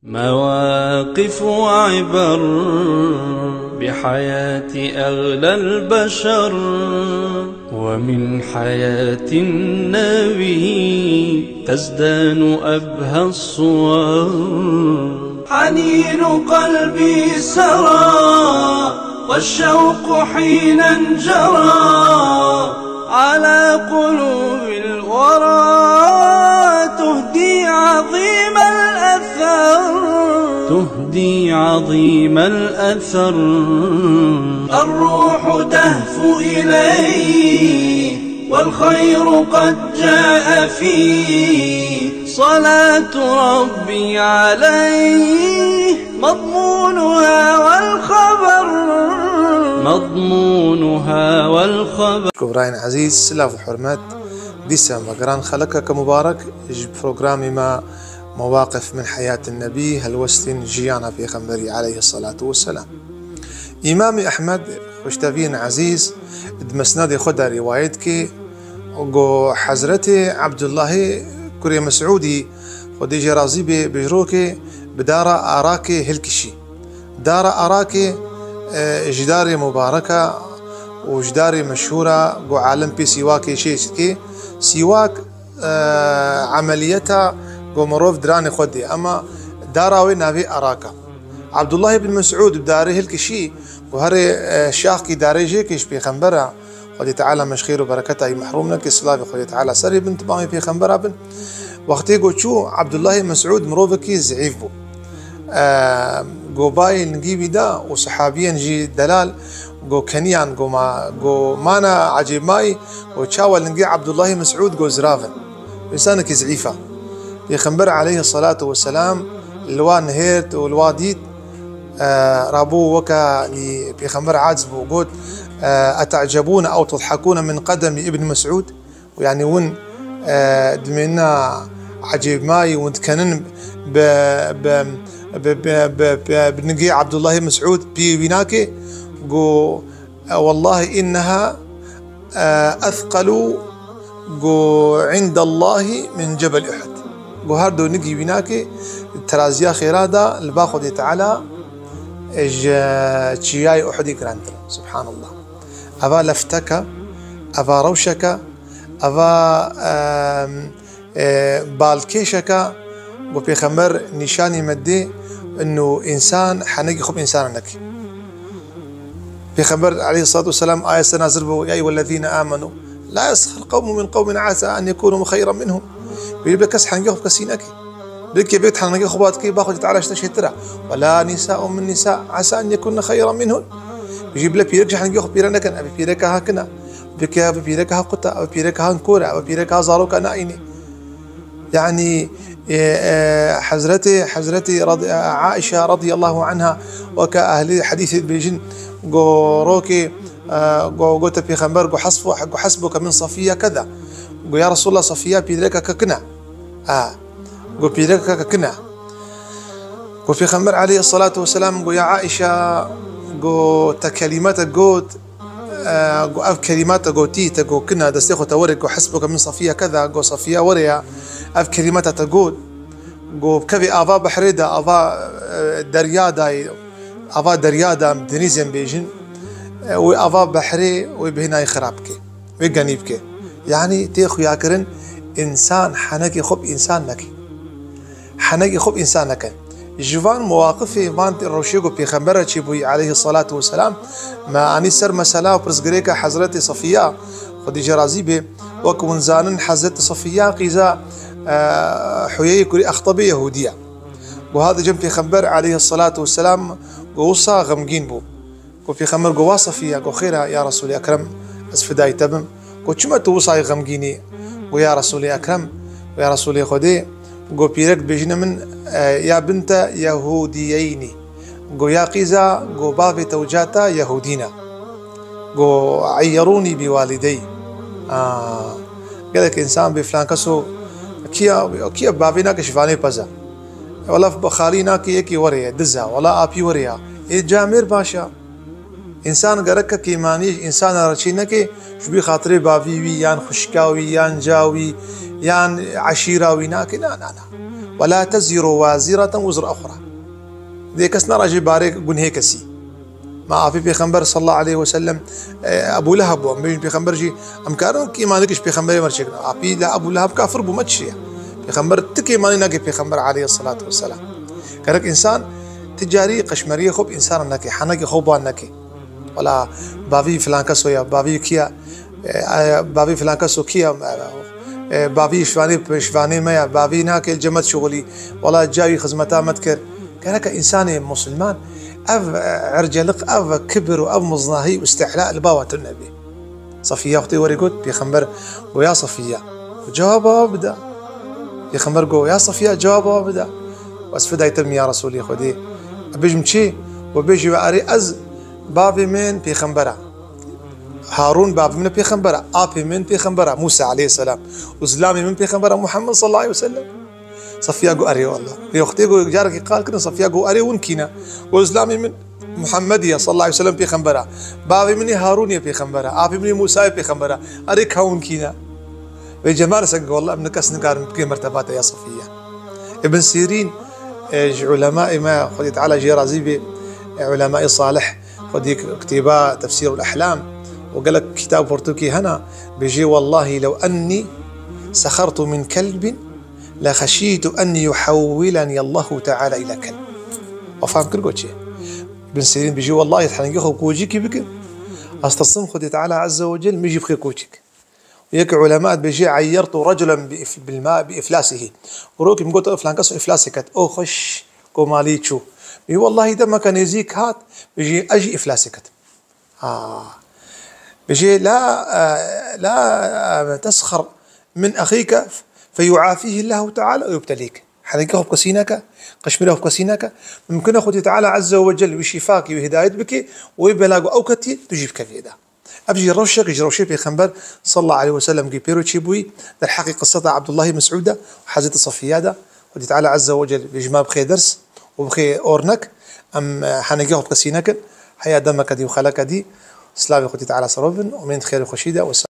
مواقف وعبر بحياة أغلى البشر، ومن حياة النبي تزدان أبهى الصور. حنين قلبي سرى والشوق حين انجرى على قلوب الورى، تهدي عظيم الأثر، الروح تهفو إليه والخير قد جاء فيه، صلاة ربي عليه مضمونها والخبر. كبراين عزيز سلاف وحرمات ديسا مقران خلقك مبارك بروغرامي ما مواقف من حياة النبي هلوستن جيانا في خمبري عليه الصلاة والسلام. إمامي أحمد خوشتفين عزيز دمسنادي خدا روايتك وقو حزرتي عبد الله كوري مسعودي خدي جرازي بجروكي بدارة أراكي هلكشي دارة أراكي جداري مباركة وجداري مشهورة قو عالم بي سواكي شيشتكي سواك عمليتها قو مروف دراني خدي أما داراوي نافي أراكا عبد الله بن مسعود بداري هلكشي وهري شاخكي داري جيكيش بي خنبرة خدي تعالى مشخير وبركتها محرومنا كسلافي خدي تعالى سري بنت بامي في خنبرة بن وقتي قو شو عبد الله مسعود مروفكي زعيف بو قو باي نجيبي دا وصحابيا نجي دلال قو كنيان قو مانا عجيب ماي وتشاول نجي عبد الله مسعود قو زرافن إنسانك زعيفة في خنبر عليه الصلاة والسلام الوا نهيرت والوا ديت رابو وكا في خنبر عاجب وقود أتعجبون أو تضحكون من قدم ابن مسعود ويعني ون دمنا عجيب ماي ونتكنن بنجي عبد الله مسعود بيناكي قو والله إنها أثقل قو عند الله من جبل أحد قو هاردو نجي بيناكي ترازيا خيرادا الباخد تعالى تشياي أحدي كرانتر سبحان الله أبا لفتك أبا روشك أبا بالكيشك وبيخمر نشاني مدي إنه إنسان حنجي خب إنسانك بيخبر عليه الصلاة والسلام آية سنازل بو يا أيها الذين آمنوا لا يسخر قوم من قوم عسى أن يكونوا خيرا منهم بيجيب لك حنجي خب كسينك بيك بيت حنجي خباتك باخذ تعالى اشتشترا ولا نساء من نساء عسى أن يكون خيرا منهن بيجيب لك بيرجع حنجي خب بيرنا كان أبي بيرك هكنا بك بيرك هقطة أو بيرك هنكورة أو بيرك هزاروك نائني يعني حزرتي عائشة رضي الله عنها وكأهل حديث بيجن روكي قلت في خنبر حسبك من صفية كذا يا رسول الله صفية بيدرك ككنا بيدرك ككنا وفي خنبر عليه الصلاة والسلام يا عائشة تكلمات قوت أف كلمات قوتي تقو كنا دستيخو تورك حسبك من صفية كذا صفية وريا أف كلمات تقول كفي أفا بحريدة أفا دريادا دنيزين بيجن وأفا بحري وبهنا يخرابك ويقنيبك يعني تيخو ياكرن إنسان حنكي خب إنسانك حنكي خب إنسانك جوان مواقفي فانت الروشيقو بيخمبرة شبوي عليه الصلاة والسلام ما أني سر مسألة وبرزقريكا حضرتي صفية خدي جرازيبي وكون زانن حضرتي صفية قيزا حيي كوري أخطبي يهودية وهذا جنب في خمبر عليه الصلاة والسلام قوصا غمجين بو وفي خمر قوا صفية قو خيرها يا رسولي أكرم أسفداي تبم قو شما توصاي غمجيني ويا رسولي أكرم ويا رسولي خدي قو بيرك بيجنا من يا بنت يهوديين قو يا قيزا قو بابي توجاتا يهودينا قو عيروني بوالدي قالك إنسان بفلان كسو كيا بابينا كشفاني بزا ولا بخارينا كي وريا دزا ولا أبي وريا الجامير باشا إنسان قرك كيماني إنسان رشينا كي شبي خاطري بافي ويان خشكاوي يان جاوي يان عشيرة ويناك لا ولا تزر وازرة وزر أخرى. دي كسنا راجي بارك قن هيكسي ما في بيخمبر صلى الله عليه وسلم أبو لهب ومن بيخمبر جي أمكارن كي ما نكش بيخمبر مرشقنا أبي لا أبو لهب كافر بمتشيا بيخمبر تكي ما نلاقي بيخمبر عليه الصلاة والسلام. كرك إنسان تجاري قشمرية خوب إنسان نكي حنكي خوبان نكي ولا بافي فلان كسو يا بافي كيا بافي فلان كسو كيا بافي شفاني ما بافي ناك الجمد شغلي ولا جاي خدمتها متكر. كانك إنسان مسلمان أف عرجلق أف كبر وأف مظناهي واستحلاء الباوة النبي. صفية أختي وريقود بيخمبر ويا صفية جوابها بدا بيخمبر قو يا صفية جوابها بدا واسفدا يتم يا رسولي خدي بيجمشي وبيجي واري أز بابي من بيخمبرة هارون بابي من بيخمبرة أبي من بيخمبرة موسى عليه السلام وزلامي من بيخمبرة محمد صلى الله عليه وسلم. صفية قو أري والله يا أختي قو جارك قال كنا صفية قو أري ونكينا وزلامي من محمدية صلى الله عليه وسلم بيخمبرة بابي مني هارون بيخمبرة أبي مني موسى بيخمبرة أري كون كينا بجمال سنق والله ابن كاس نقار بكي مرتبات يا صفية. ابن سيرين علماء ما خدي تعالى جي رازيبي علماء صالح خدي كتابة تفسير الأحلام وقال لك كتاب برتوكي هنا بيجي والله لو أني سخرت من كلب لخشيت أن يحولني الله تعالى إلى كلب. وفهم كل قوتشي ابن سيرين بيجي والله يتحنقي خو كوجيكي بك أستصم خدي تعالى عز وجل ميجي بخي كوجيك. وياك علماء بيجي عيرت رجلا بالماء بإفلاسه وروكي مقولت فلان كسو إفلاسك أو خش كوماليتشو بي والله ده ما كان يزيك هات بيجي أجي إفلاسك بيجي لا تسخر من أخيك فيعافيه الله تعالى ويبتليك. حريقه بكسينك قشمره بكسينك ممكن أخذ تعالى عز وجل وشفاك وهداية بك ويبلاغ أوكتي تجيب كفيدا. أبجي روشك يجي روشي في خنبر صلى الله عليه وسلم جي بيرو تشيبوي الحقيقة قصة عبد الله بن مسعودة وحزة صفيادة ودي تعالى عز وجل بجماع بخي درس وبخي أورنك أم حنجيه بكسينك حيا دمك دي وخلك دي سلامي خدي تعالى صرفن ومن خير خشيدة.